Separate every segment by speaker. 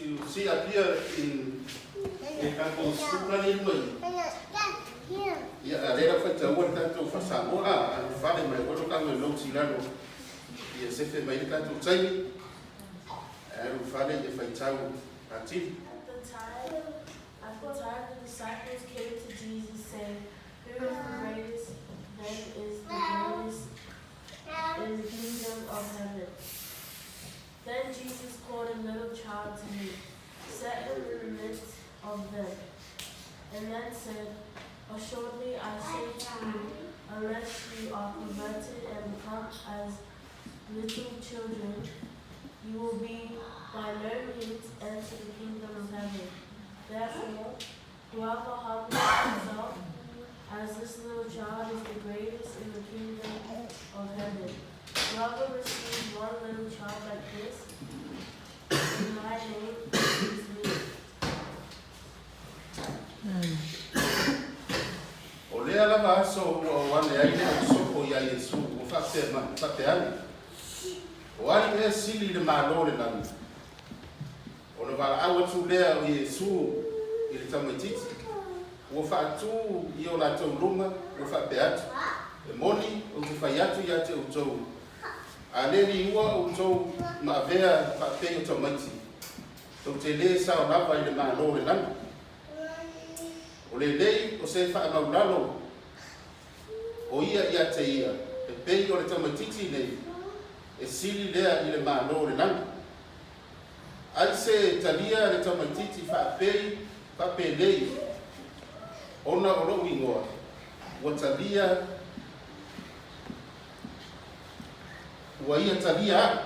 Speaker 1: to see appear in kanto supra ni mai. Ya ada fa tawa kanto fa samoa an fa mai ko kanto lo silano. Ya se fe mai kanto tsai. An fa le fa tawo ati.
Speaker 2: At the time the disciples came to Jesus saying, "Who is the greatest? Then is the greatest in the kingdom of heaven." Then Jesus called a little child to him, set him in the midst of them, and then said, "Assuredly I say to you, unless you are converted and become as little children, you will be by no means enter the kingdom of heaven. Therefore, whoever humbles himself as this little child is the greatest in the kingdom of heaven. Whoever receives one little child like this, in my name, receives me."
Speaker 1: O lea lava aso o wane ai le so o ia Yesu o fa se ma fa te ani. O ali e sili le malo le nami. O le wala awa tu lea o Yesu i le tamaititi. O fa tu i o la tau lunga o fa te atu. E moni o tu fa yatu ia te o tau. A le li ua o tau ma vea fa te o tamaiti. Tau te le sa o lava i le malo le nami. O le lei o se wha maulalo o ia te ia e pei o le tamaititi nei e sili lea i le malo le nanga. Ai se talia le tamaititi wha pei lei ona o lo ingoa ua talia ua ia talia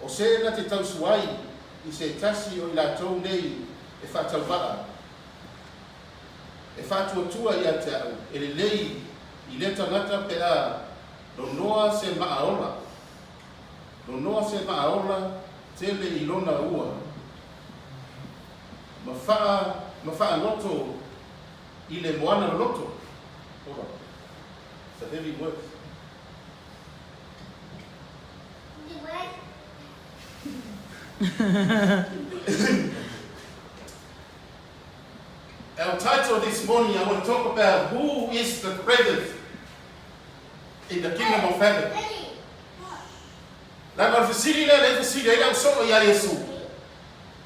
Speaker 1: o se na te tausuai i se tasi o i la tau nei e wha taupaa e whātuatua ia te au, e le lei i le tangata pe a lonoa se maaola. Lonoa se maaola tele i lona ua. Ma wha loto i le moana loto. Ora, it's a heavy word. Our title this morning, I want to talk about who is the greatest in the kingdom of heaven. Lama fisili le fisili ila usoko ya Yesu.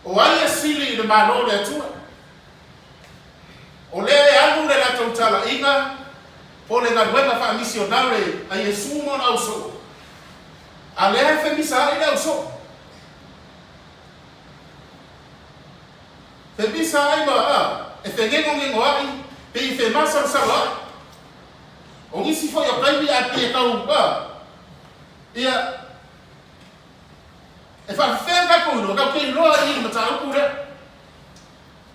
Speaker 1: O ai sili le malo le tua. O le alu le la tontala inga po le na buena fa misionare a Yesu mo na usoko. A le fe misa ila usoko. Fe misa ai ba e fengengo ngengo ai pe i fe masa sawa o ngisi fo ya kai a pe ka upa ia e fa fenga ko no ka pe lo ai mata ku re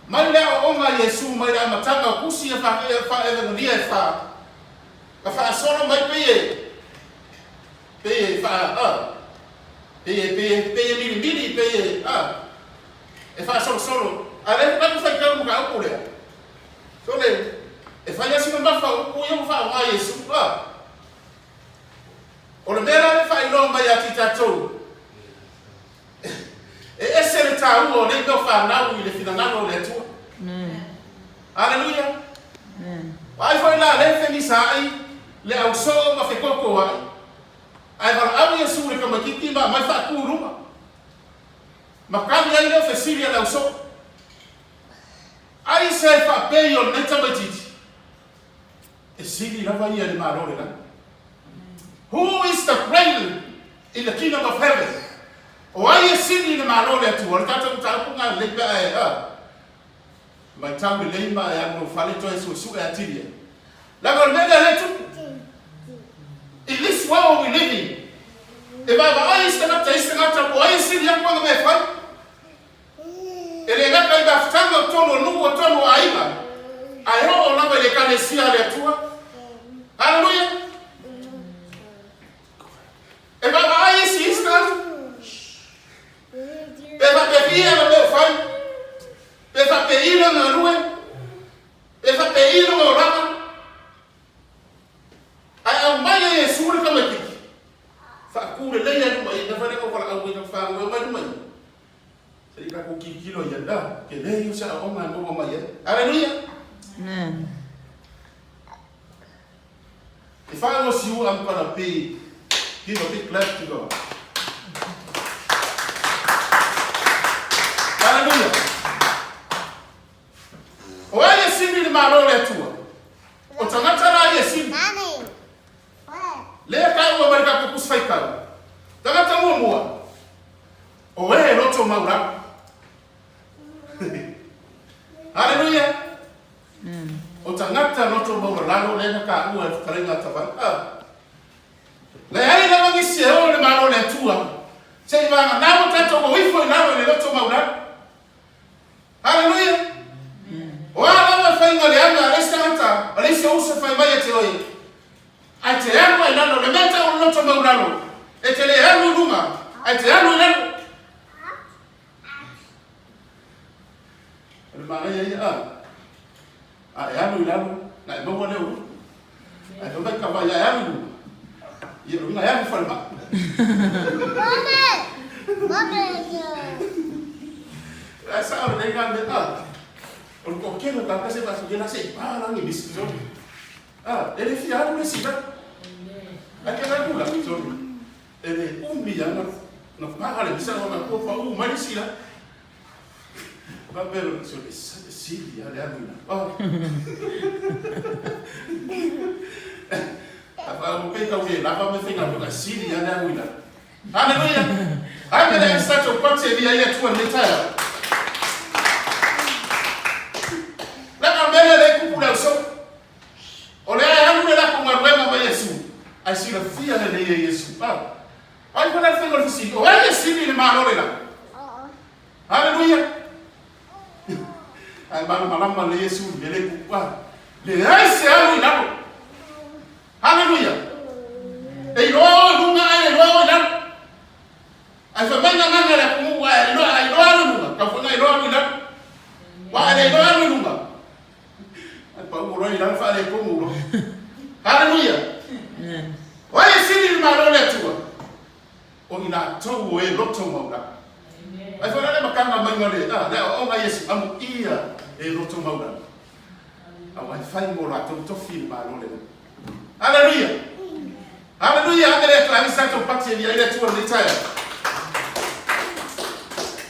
Speaker 1: mai le o nga Yesu mai la mata ka kusi e fa e dia e fa ka fa solo mai pe mili pe e fa solo ale ka fa ka mu ka ku re so le e fa ya sino ba fa ku yo fa wa Yesu ba o le mera le fa ilo mai ati tatou e ese le tau o le do fa na u le fina na no le tu haleluya ai fa la le fe ni sai le au so ma fe koko ai va au Yesu le ka makiti ma mai fa ku ruma ma ka ya ile fe siria le au so ai se fa pe yo le tamatiti e sili la va ia le marore la. Who is the greatest in the kingdom of heaven? O ai sili le marore tu o tata tata nga le ba mai tambi le ma ya no fale to eso su e atilia. La gormega le tu. In this world we live in. E va ai sta o ai sili ya kwa me fa. Ele ngaka iba ftanga tono nugo tono aiba. Ayo ona ba le kanesia le tua. Hallelujah. E va ai si sta. E va pe via no me fa. E va pe ilo na rue. E va pe ilo no rama. Ai mai Yesu le kama kiki. Fa ku le le no mai na fa le ko fa au ni fa no mai no mai. ko kilo ya da ke le yu sa o ma mo ma ya hallelujah
Speaker 3: Amen.
Speaker 1: if I was you I'm gonna pay give a big clap to God hallelujah o ya sindi ni ma lo le tu o tangata na ya sindi le ka o ma ka ko kusfai ka tangata mo mo o we no to ma ura hallelujah o tangata no to mo ura le na ka u e karenga tava le ai na wangi se o le ma lo le tu se va na mo tanto ko wi fo na le to ma ura hallelujah wala wa fainga le ana restauranta alisa usa fainga yete oi ate yangu inalo le meta unoto maulalo etele yangu duma ate yangu inalo le mara ya yangu inalo na ibo le u ai ndo ka ba ya yangu ye ndo yangu falma mama asa o le ngande on kokelo ka kase ba sugena se para ni biszo ele fiado nesse da aquela dula so ele milhão na para bisa na ko fa mari sila ba pero so si ya le amina apa mo kai ka we la ba me finga ko si ya le amina hallelujah I'm going to start to put it here to a little. I see the fear in the Yesu. I put that finger to see. Why is he in my hallelujah. I man malama Yesu bele kwa. Le raisi hapo inapo. Hallelujah. Ilo lunga ilo na. Afamenya nganga la kumwa ilo lunga. Kafuna ilo lunga. Wa ilo lunga. Apa uro ila fale komulo. Hallelujah. Why is he in my roletua? O ina to e loto mauda. Ai fora le makanga mangole na o nga Yesu amu ia e loto mauda. Awai fai mo la to fil ma role. Hallelujah. Hallelujah. Angele klavisa to pati ya ile tu retire.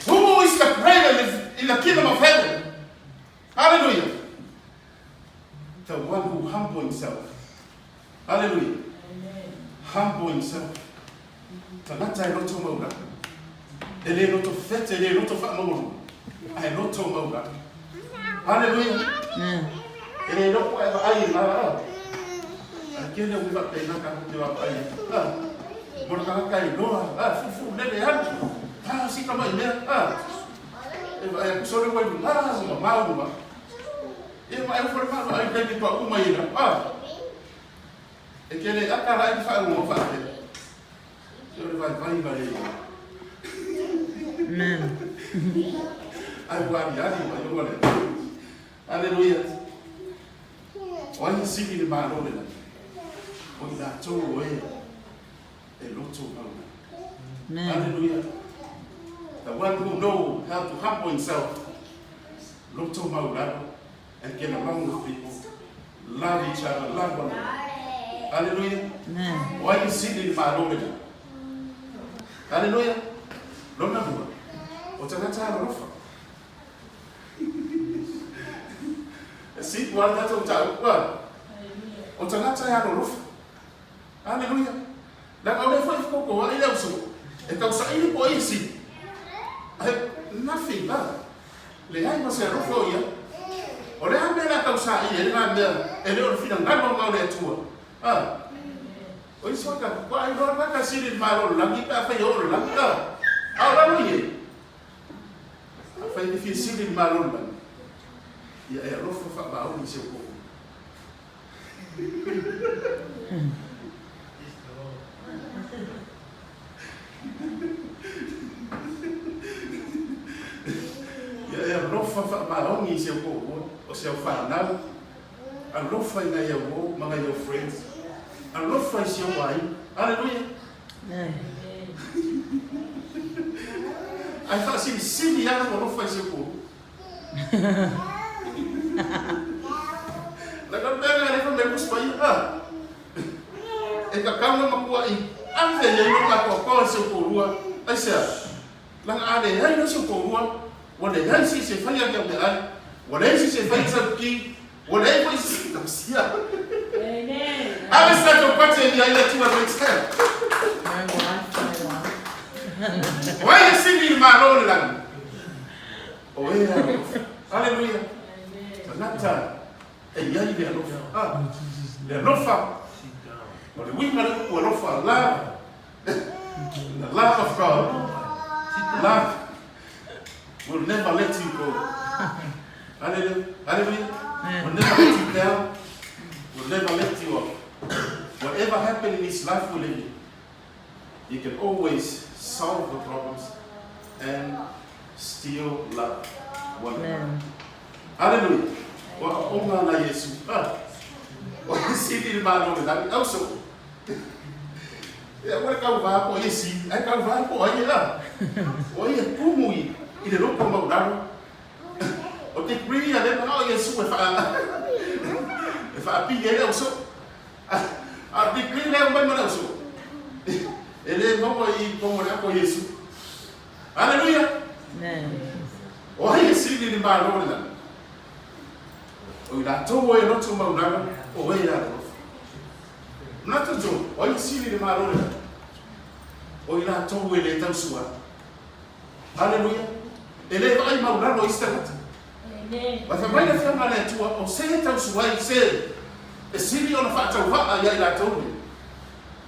Speaker 1: Who is the greater in the kingdom of heaven? Hallelujah. The one who humble himself. Hallelujah. Humble himself. Tanata e loto mauda. Ele loto fete, ele loto fa mauda. Ai loto mauda. Hallelujah. Ele loto ai la. Aquele o viva pena ka de wa ai. Mo ka ka i loa. Fu le han. Si kama ime. E so le wa ma. E ma e forma ai ka di pa uma ina. E kele akara i fa mo fa. So le vai vai.
Speaker 3: Amen.
Speaker 1: Ai wa ya di ma yo le. Hallelujah. Why is he in my role? When that told away a lot of hallelujah. The one who knows how to humble himself, lot of maulado, and get along with people, love each other, love one another. Hallelujah. Why is he in my role? Hallelujah. Don't know what's a matter of see what that's what utangata ya rofu. Hallelujah. Na kwa foi koko wa ile uso. Ekausa ile po isi. Nothing bad. Le hai no se rofu ya. Ore ambe na kausa ile na ambe ele ore fina ngano ngao le tua. Oi soka kwa ilo na ka siri malo la ngita fa yo la ngita. Hallelujah. Fa ile fi siri malo la. Ya rofu fa ba o se ko. Ya rofa fa ba o se ko o se fa na a rofa ina ya wo mga your friends a rofa is your wife. Hallelujah. Ai fa sili ana o no fai se ko. La ka pega le fa me kus pai a. E ka kama makua I ave ye no ka ko se ko rua. Ai se. La ale ai no se ko rua. Wa le ai si se fai a ke ai. Wa le si se fai sa ki. Wa le fai si ka sia. Amen. I was not a party in the island to an extent. Why is it in my own land? Oh, yeah. Hallelujah. Nata. And yet they are not far. They are not far. But the women were not far. Love. The love of God. Love will never let you go. Hallelujah. Hallelujah. Will never let you down. Will never let you up. Whatever happened in his life will live, you can always solve the problems and still love one another. Hallelujah. Wa na Yesu. Wa sidi ni ba no da also. Ya wa ka va ko Yesu, ai ka va ko ai la. O ye kumu I le ro ko ma da. O te pri ya le na Yesu fa. Fa pi ele also. A di pri le mo na also. Ele mo I como na ko Yesu. Hallelujah. Amen. O ye sidi ni ba no da. O ila to wo no to ma da o we ya. Na to jo, o ye sidi ni ma no da. O ila to wo le ta suwa. Hallelujah. Ele vai ma da no istagat. Mas a mãe da firma é tua, ou seja, então suai ser, e se ele não faz o vá, aí ela toda.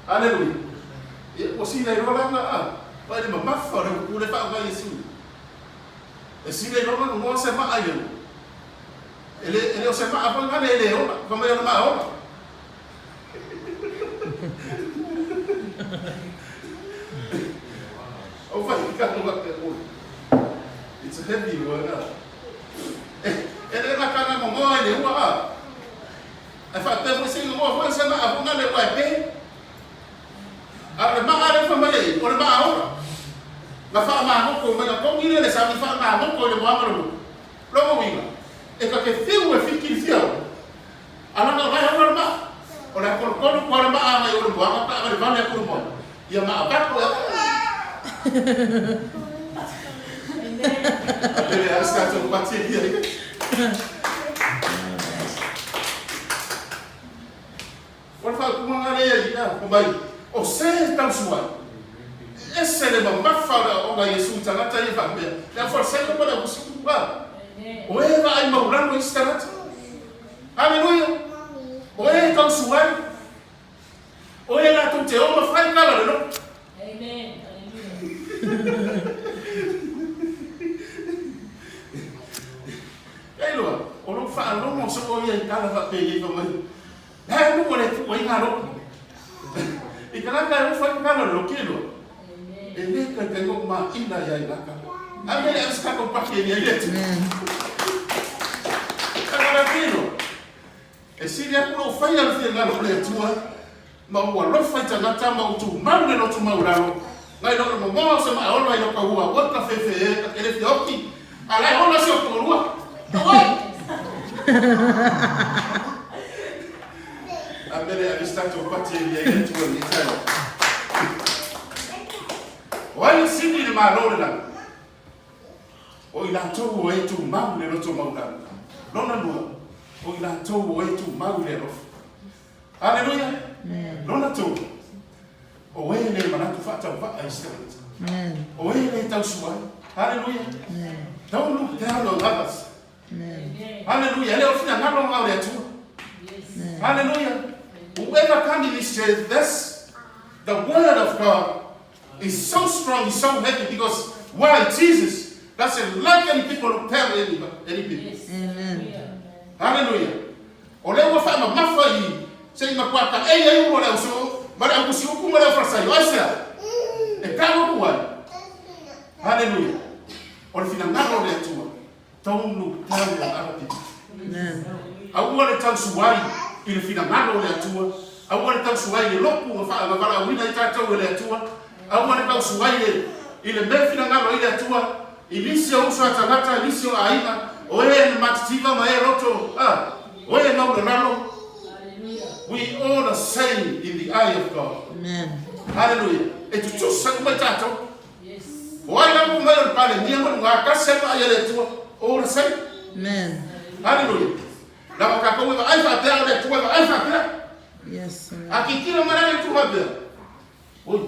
Speaker 1: Aleluia. E você não vai lá, vai de uma fora, o que vai vai isso. E se ele não se vai aí, ele se vai a bancar ele, como ele não vai. Ou vai ficar no lugar. It's a heavy word. Ele na kana mo ele wa a fa te mo singo mo foi sana a funga le wa pe a ma ale fa male o ma a la fa ma ko me ko ni le sa mi fa ma ko le mo amro lo mo winga e ka ke fiu e fiki fiu ala na vai o ma o la ko ma a mai o mo ma pa ma va le ko mo ya ma pa ko Ele é essa tua bateria. Quando fala com uma areia, como aí, o ser tão suave. Esse é o mais fala, o que Jesus está na terra família. É força que pode você culpar. O é vai morando isso tá. Aleluia. O é tão suave. O é lá tu te ama faz nada, não? Amém. Aleluia. O não fala, não se pode ir cada vez que ele vai. É, não pode ir para o e cada vez que ele vai para o quilo. Ele que tem uma ina já ina cá. A minha está com paquete aí. Agora quilo. Esse dia quando foi a final do letua, mas o alô foi já na tama o tu, mas não tu mauralo. Ngai no mo se ma olo ai ka ua, o ka fefe, ka ele fioki. Ala ona se o rua. Abele alistato pati ya yetu wa mitano. Wali sidi ni malona. O ila to wetu maule no to maula. Nona nua. O ila to wetu maule no. Hallelujah. Nona to. O wele manatu fata va aistato. O wele tausuai. Hallelujah. Don't look down on others. Hallelujah. Leo fina ngalo ngalo tu. Hallelujah. Whoever comes in this church, that's the word of God is so strong, is so heavy because why? Jesus doesn't like any people who tell any people. Yes. Amen. Hallelujah. Ole wa fa ma fa yi se ma kwa ka e ye wo la so ba da ku si ku mo la fa sa yo asa. E ka wo ku wa. Hallelujah. Ole fina ngalo le tu. Don't look down on other people. Amen. I want to tell you il fina ngalo le atua a wala tau suai le loku nga fa wina i tātou le atua au mwana ka usuwaile ile mefi na ngalo ile atua ilisio uswa tangata ilisio aina oe mativa maeroto oe ngalo nalo. We all the same in the eye of God.
Speaker 3: Amen.
Speaker 1: Hallelujah. Et tu sais comment tato? Yes. Why not go mayor pale niambo ngaka sema yele tu all the same.
Speaker 3: Amen.
Speaker 1: Hallelujah. Na wakako wewe aifa pia ile tu wewe aifa pia.
Speaker 3: Yes.
Speaker 1: Akikira mara tu hapa. Oi.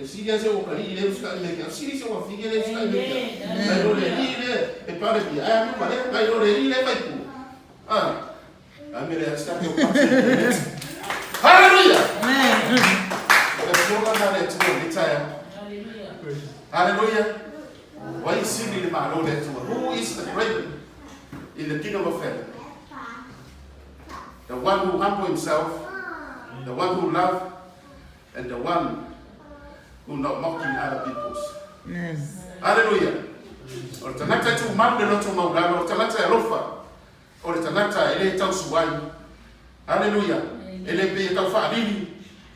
Speaker 1: Si ya se okali ile uska ile ka si se wa figele uska ile. Na ile ile e pale pia. Aya mko pale na ile ile baiku. Amire start your Hallelujah.
Speaker 3: Amen.
Speaker 1: Hallelujah. Why is he in my Lord? Who is the great in the kingdom of heaven? The one who humble himself, the one who loves, and the one who not mocking other people's.
Speaker 3: Amen.
Speaker 1: Hallelujah. Or tanata tu mamde no tu maulano, or tanata elofa, or tanata ele tau suwai. Hallelujah. Ele pe tau fa adini.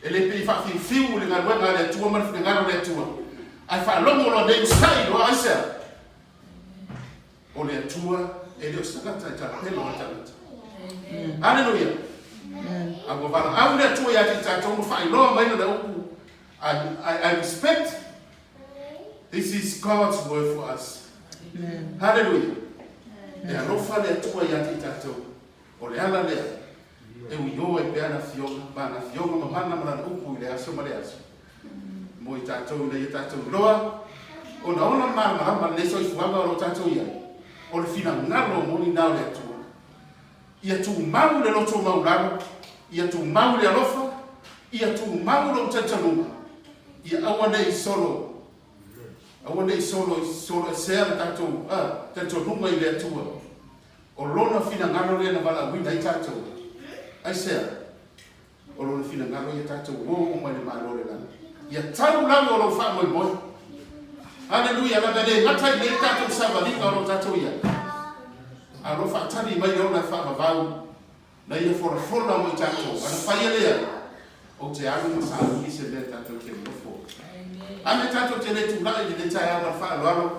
Speaker 1: Ele pe fa fiu le ngalwa ngale tu ma le ngalo le tu. Ai fa longo lo de sai lo aisa. Ole tua ele o tanata ta pelo tanata. Hallelujah. Ago va au le tu ya ta to fa lo mai no da u. I respect. This is God's word for us.
Speaker 3: Amen.
Speaker 1: Hallelujah. E a lofa le tua ya te tatou. O le ala lea. E uio e pea na fionga. Ba na fionga mamana mana upu i le aso ma le aso. Mo i tatou le i tatou loa. O na ona marama le so i fuanga o lo tatou ia. O le fina ngalo mo ni nao le atua. Ia tu mau le loto maulano. Ia tu mau le alofa. Ia tu mau lo tatanunga. Ia awane i solo. Awane i solo sea tatou tatou nunga i le atua. O lona fina ngalo le na wala wina i tatou. Ai sea. O lona fina ngalo i tatou o mai le malo le lana. Ia tau lango o lo wha moi moi. Hallelujah. La bele ngatai le tatou savalinga o lo tatou ia. A lo wha tani mai le ona wha mavau. Na ia fora moi tatou. Ana whaia lea. O te alu masau i se le tatou ke mofo. Ame tatou te le tu lai le tai ama wha aloalo.